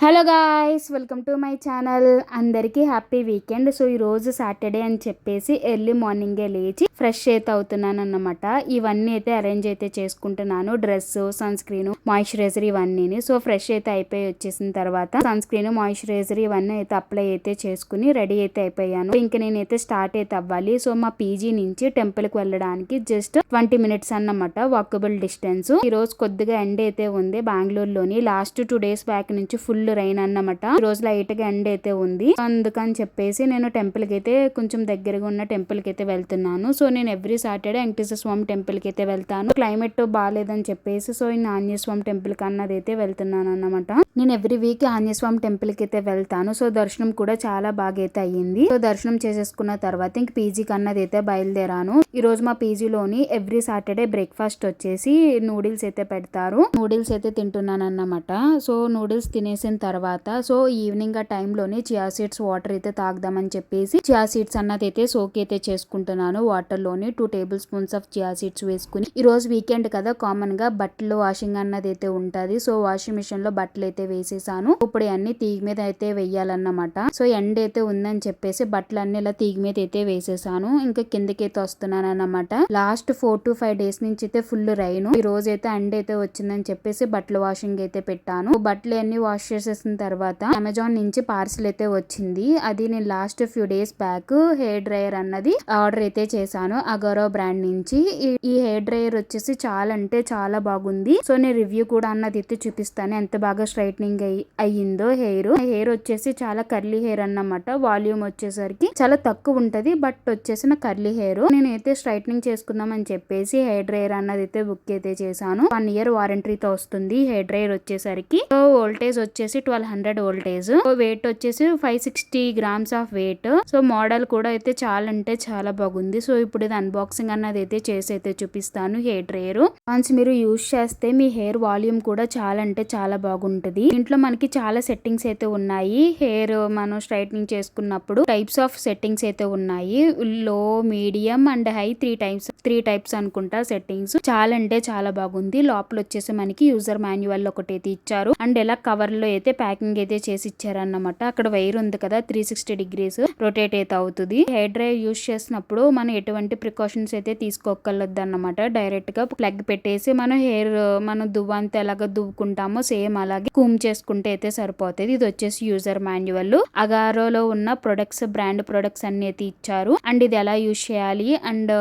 Hello guys, welcome to my channel. అందరికీ happy weekend. So ఈరోజు Saturday అని చెప్పేసి ఎర్లీ మార్నింగే లేచి ఫ్రెష్ అయితే అవుతున్నాను అన్నమాట. ఇవన్నీ అయితే అరేంజ్ అయితే చేసుకుంటున్నాను. డ్రెస్, సన్ స్క్రీన్, మాయిశ్చరైజర్ ఇవన్నీ. సో ఫ్రెష్ అయితే అయిపోయి వచ్చేసిన తర్వాత సన్ స్క్రీన్, మాయిశ్చరైజర్ ఇవన్నీ అయితే అప్లై అయితే చేసుకుని రెడీ అయితే అయిపోయాను. ఇంక నేనైతే స్టార్ట్ అయితే అవ్వాలి. సో మా పీజీ నుంచి టెంపుల్ కి వెళ్ళడానికి జస్ట్ 20 minutes అన్నమాట వాకబుల్ డిస్టెన్స్. ఈ రోజు కొద్దిగా ఎండ్ అయితే ఉంది. బెంగళూరులోని లాస్ట్ 2 days బ్యాక్ నుంచి ఫుల్ రైన్ అన్నమాట. ఈ రోజు లైట్ గా ఎండ్ అయితే ఉంది. అందుకని చెప్పేసి నేను టెంపుల్ కి అయితే కొంచెం దగ్గరగా ఉన్న టెంపుల్ కి అయితే వెళ్తున్నాను. సో నేను ఎవ్రీ సాటర్డే వెంకటేశ్వర స్వామి టెంపుల్ కి అయితే వెళ్తాను. క్లైమేట్ బాగాలేదని చెప్పేసి సో ఈ ఆంజనేయ స్వామి టెంపుల్ కి అన్నది అయితే వెళ్తున్నాను అన్నమాట. నేను ఎవ్రీ వీక్ ఆంజనేయ స్వామి టెంపుల్ కి అయితే వెళ్తాను. సో దర్శనం కూడా చాలా బాగా అయితే అయ్యింది. సో దర్శనం చేసేసుకున్న తర్వాత ఇంక పీజీకి అన్నది అయితే బయలుదేరాను. ఈ రోజు మా పీజీలోని ఎవ్రీ సాటర్డే బ్రేక్ఫాస్ట్ వచ్చేసి నూడిల్స్ అయితే పెడతారు. నూడిల్స్ అయితే తింటున్నాను అన్నమాట. సో నూడిల్స్ తినేసిన తర్వాత సో ఈవినింగ్ ఆ టైంలోని చియా సీడ్స్ వాటర్ అయితే తాగుదామని చెప్పేసి చియా సీడ్స్ అన్నది అయితే సోక్ అయితే చేసుకుంటున్నాను. వాటర్ లోని 2 tablespoons ఆఫ్ చియా సీడ్స్ వేసుకుని, ఈ రోజు వీకెండ్ కదా, కామన్ గా బట్టలు వాషింగ్ అన్నది అయితే ఉంటది. సో వాషింగ్ మిషన్ లో బట్టలు అయితే వేసేసాను. ఇప్పుడు అన్ని తీగ మీద అయితే వెయ్యాలన్నమాట. సో ఎండ్ అయితే ఉందని చెప్పేసి బట్టలు అన్ని ఇలా తీగ మీద అయితే వేసేసాను. ఇంకా కిందకి అయితే వస్తున్నాను అన్నమాట. లాస్ట్ 4 to 5 days నుంచి అయితే ఫుల్ రైన్. ఈ రోజు అయితే ఎండ్ అయితే వచ్చిందని చెప్పేసి బట్టలు వాషింగ్ అయితే పెట్టాను. బట్టలు అన్ని వాష్ చేసేసిన తర్వాత అమెజాన్ నుంచి పార్సిల్ అయితే వచ్చింది. అది నేను last few days back hair dryer అన్నది ఆర్డర్ అయితే చేశాను అగరో బ్రాండ్ నుంచి. ఈ హెయిర్ డ్రైయర్ వచ్చేసి చాలా అంటే చాలా బాగుంది. సో నేను రివ్యూ కూడా అన్నది అయితే చూపిస్తాను ఎంత బాగా స్ట్రైట్నింగ్ అయ్యిందో. హెయిర్ వచ్చేసి చాలా కర్లీ హెయిర్ అన్నమాట. వాల్యూమ్ వచ్చేసరికి చాలా తక్కువ ఉంటది, బట్ వచ్చేసిన కర్లీ హెయిర్. నేనైతే స్ట్రైట్నింగ్ చేసుకుందాం అని చెప్పేసి హెయిర్ డ్రైయర్ అన్నది అయితే బుక్ అయితే చేశాను. 1 year వారంటీతో వస్తుంది హెయిర్ డ్రైయర్ వచ్చేసరికి. సో వోల్టేజ్ వచ్చేసి 1200 వోల్టేజ్. వెయిట్ వచ్చేసి 560 grams of weight. So model కూడా అయితే చాలా అంటే చాలా బాగుంది. సో ఇప్పుడు ఇది అన్బాక్సింగ్ అన్నది అయితే చేసి అయితే చూపిస్తాను. హెయిర్ డ్రైయర్ వన్స్ మీరు యూజ్ చేస్తే మీ హెయిర్ వాల్యూమ్ కూడా చాలా అంటే చాలా బాగుంటది. ఇంట్లో మనకి చాలా సెట్టింగ్స్ అయితే ఉన్నాయి. హెయిర్ మనం స్ట్రైట్నింగ్ చేసుకున్నప్పుడు టైప్స్ ఆఫ్ సెట్టింగ్స్ అయితే ఉన్నాయి. లో, మీడియం అండ్ హై, 3 types అనుకుంటా సెట్టింగ్స్. చాలా అంటే చాలా బాగుంది. లోపల వచ్చేసి మనకి యూజర్ మాన్యువల్ ఒకటైతే ఇచ్చారు. అండ్ ఇలా కవర్ లో అయితే ప్యాకింగ్ అయితే చేసి ఇచ్చారన్నమాట. అక్కడ వైర్ ఉంది కదా, 360 degrees రొటేట్ అయితే అవుతుంది. హెయిర్ డ్రైయర్ యూజ్ చేసినప్పుడు మనం ఎటువంటి ప్రికాషన్స్ అయితే తీసుకోగలద్దు అన్నమాట. డైరెక్ట్ గా ప్లగ్ పెట్టేసి మనం హెయిర్ మనం దువ్వంతా ఎలాగ దువ్వుకుంటామో సేమ్ అలాగే కూమ్ చేసుకుంటే అయితే సరిపోతుంది. ఇది వచ్చేసి యూజర్ మాన్యువల్. అగారోలో ఉన్న ప్రొడక్ట్స్, బ్రాండ్ ప్రొడక్ట్స్ అన్ని అయితే ఇచ్చారు. అండ్ ఇది ఎలా యూజ్ చేయాలి అండ్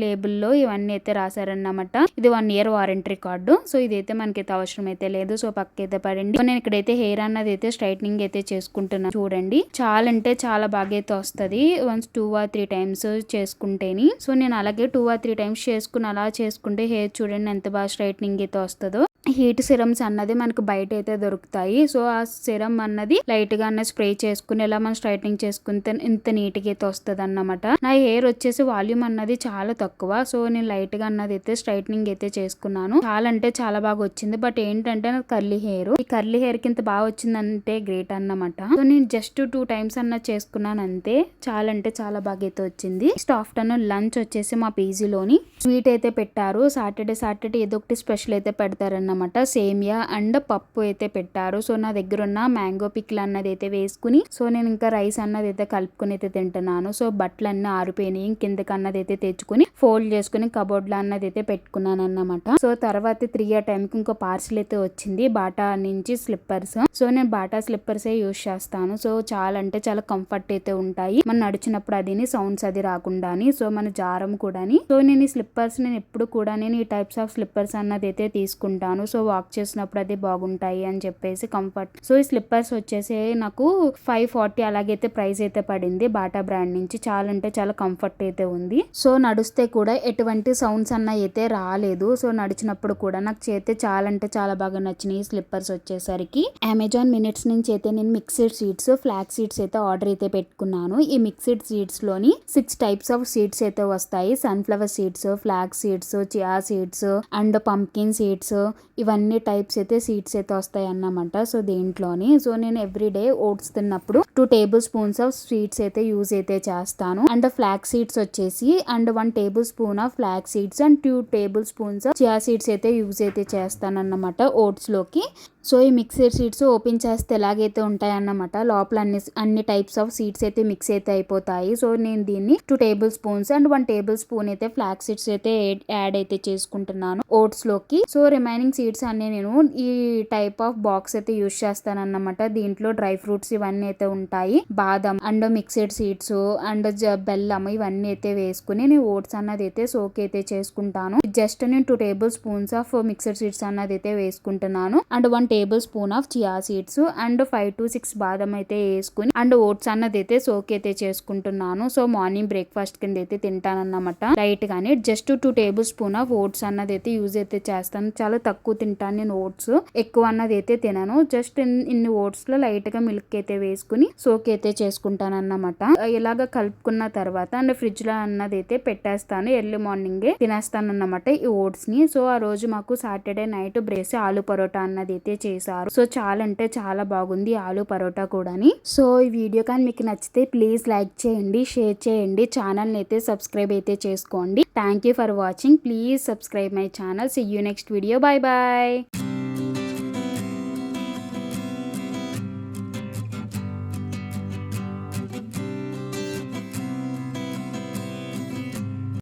లేబుల్లో ఇవన్నీ అయితే రాశారన్నమాట. ఇది 1 year వారంటీ కార్డు. సో ఇదైతే మనకైతే అవసరం అయితే లేదు. సో పక్కైతే పడండి. నేను ఇక్కడైతే హెయిర్ అన్నది అయితే స్ట్రైట్నింగ్ అయితే చేసుకుంటున్నాను. చూడండి చాలా అంటే చాలా బాగా అయితే వస్తుంది. Once 2 or 3 times చేసుకుంటేని. సో నేను అలాగే 2 or 3 times చేసుకుని అలా చేసుకుంటే హెయిర్ చూడండి ఎంత బాగా స్ట్రైట్నింగ్ అయితే వస్తుందో. హీట్ సిరమ్స్ అన్నది మనకు బయట అయితే దొరుకుతాయి. సో ఆ సిరం అన్నది లైట్ గా అన్న స్ప్రే చేసుకుని ఇలా మనం స్ట్రైట్నింగ్ చేసుకుంటే ఇంత నీట్ గా అయితే వస్తుంది అన్నమాట. నా హెయిర్ వచ్చేసి వాల్యూమ్ అన్నది చాలా తక్కువ. సో నేను లైట్ గా అన్నది అయితే స్ట్రైట్నింగ్ అయితే చేసుకున్నాను. చాలా అంటే చాలా బాగా వచ్చింది. బట్ ఏంటంటే నాకు కర్లీ హెయిర్, ఈ కర్లీ హెయిర్ కి ఇంత బాగా వచ్చిందంటే గ్రేట్ అన్నమాట. సో నేను జస్ట్ 2 times అన్నది చేసుకున్నాను అంతే. చాలా అంటే చాలా బాగా అయితే వచ్చింది. నెక్స్ట్ ఆఫ్టర్నూన్ లంచ్ వచ్చేసి మా పీజీలోని స్వీట్ అయితే పెట్టారు. సాటర్డే ఏదో ఒకటి స్పెషల్ అయితే పెడతారన్నమాట. సేమియా అండ్ పప్పు అయితే పెట్టారు. సో నా దగ్గర ఉన్న మ్యాంగో పిక్ల్ అన్నది అయితే వేసుకుని సో నేను ఇంకా రైస్ అన్నది అయితే కలుపుకుని అయితే తింటున్నాను. సో బట్టలు అన్నీ ఆరిపోయినాయి. కిందకి అన్నది అయితే తెచ్చుకుని ఫోల్డ్ చేసుకుని కబోర్డ్ లో అన్నది అయితే పెట్టుకున్నాను అన్నమాట. సో తర్వాత 3 a time కి ఇంకో పార్సిల్ అయితే వచ్చింది బాటా నుంచి స్లిప్పర్స్. సో నేను బాటా స్లిప్పర్స్ యూజ్ చేస్తాను. సో చాలా అంటే చాలా కంఫర్ట్ అయితే ఉంటాయి. మనం నడిచినప్పుడు అది సౌండ్స్ అది రాకుండా. సో మన జారం కూడా. సో నేను ఈ స్లిప్పర్స్ నేను ఎప్పుడు కూడా ఈ టైప్స్ ఆఫ్ స్లిప్పర్స్ అన్నది అయితే తీసుకుంటాను. సో వాక్ చేసినప్పుడు అది బాగుంటాయి అని చెప్పేసి కంఫర్ట్. సో ఈ స్లిప్పర్స్ వచ్చేసి నాకు 540 అలాగైతే ప్రైస్ అయితే పడింది బాటా బ్రాండ్ నుంచి. చాలా అంటే చాలా కంఫర్ట్ అయితే ఉంది. సో నడుస్తే కూడా ఎటువంటి సౌండ్స్ అన్న అయితే రాలేదు. సో నడిచినప్పుడు కూడా నాకు చేతే చాలా అంటే చాలా బాగా నచ్చినాయి స్లిప్పర్స్ వచ్చేసరికి. అమెజాన్ మినిట్స్ నుంచి అయితే నేను మిక్స్డ్ సీడ్స్, ఫ్లాక్ సీడ్స్ అయితే ఆర్డర్ అయితే పెట్టుకున్నాను. ఈ మిక్స్డ్ సీడ్స్ లోని 6 types ఆఫ్ సీడ్స్ అయితే వస్తాయి. Sunflower seeds, flax seeds, chia seeds and pumpkin seeds ఇవన్నీ టైప్స్ అయితే సీడ్స్ అయితే వస్తాయి అన్నమాట. సో దీంట్లోని సో నేను ఎవ్రీడే ఓట్స్ తిన్నప్పుడు 2 టేబుల్ స్పూన్స్ ఆఫ్ స్వీట్స్ అయితే యూజ్ అయితే చేస్తాను. అండ్ ఫ్లాక్ సీడ్స్ వచ్చేసి and 1 table spoon of flax seeds and 2 table spoons of chia seeds అయితే యూజ్ అయితే చేస్తాను అన్నమాట ఓట్స్ లోకి. సో ఈ మిక్సర్ సీడ్స్ ఓపెన్ చేస్తే ఎలాగైతే ఉంటాయి అన్నమాట, లోపల అన్ని టైప్స్ ఆఫ్ సీడ్స్ అయితే మిక్స్ అయితే అయిపోతాయి. సో నేను దీన్ని 2 table spoons and 1 table spoon అయితే ఫ్లాక్ సీడ్స్ అయితే యాడ్ అయితే చేసుకుంటున్నాను ఓట్స్ లోకి. సో రిమైనింగ్ సీడ్స్ అన్ని నేను ఈ టైప్ ఆఫ్ బాక్స్ అయితే యూజ్ చేస్తాను అన్నమాట. దీంట్లో డ్రై ఫ్రూట్స్ ఇవన్నీ అయితే ఉంటాయి, బాదం అండ్ మిక్సెడ్ సీడ్స్ అండ్ బెల్లం ఇవన్నీ అయితే వేసుకుని నేను ఓట్స్ అన్నది అయితే సోక్ అయితే చేసుకుంటాను. జస్ట్ నేను 2 table spoons of mixed seeds అన్నది అయితే వేసుకుంటున్నాను and 1 table spoon of chia seeds and 5 to 6 బాదం అయితే వేసుకుని అండ్ ఓట్స్ అన్నది అయితే సోక్ అయితే చేసుకుంటున్నాను. సో మార్నింగ్ బ్రేక్ఫాస్ట్ కింద అయితే తింటానన్నమాట లైట్ గానే. Just 2 table spoon of votes అన్నది అయితే యూజ్ అయితే చేస్తాను. చాలా తక్కువ తింటాను నేను ఓట్స్, ఎక్కువ అన్నది అయితే తినను. జస్ట్ ఇన్ని ఓట్స్ లో లైట్ గా మిల్క్ అయితే వేసుకుని సోక్ అయితే చేసుకుంటాను అన్నమాట. ఇలాగ కలుపుకున్న తర్వాత అండ్ ఫ్రిడ్జ్ లో అన్నది అయితే పెట్టేస్తాను. ఎర్లీ మార్నింగే తినేస్తాను అన్నమాట ఈ ఓట్స్ ని. సో ఆ రోజు మాకు Saturday night brace aloo paratha అన్నది అయితే చేశారు. సో చాలా అంటే చాలా బాగుంది ఆలు పరోటా కూడాని. సో ఈ వీడియో కానీ మీకు నచ్చితే ప్లీజ్ లైక్ చేయండి, షేర్ చేయండి, ఛానల్ ని అయితే సబ్స్క్రైబ్ అయితే చేసుకోండి. Thank you for watching. Please subscribe my channel. See you next video. Bye bye.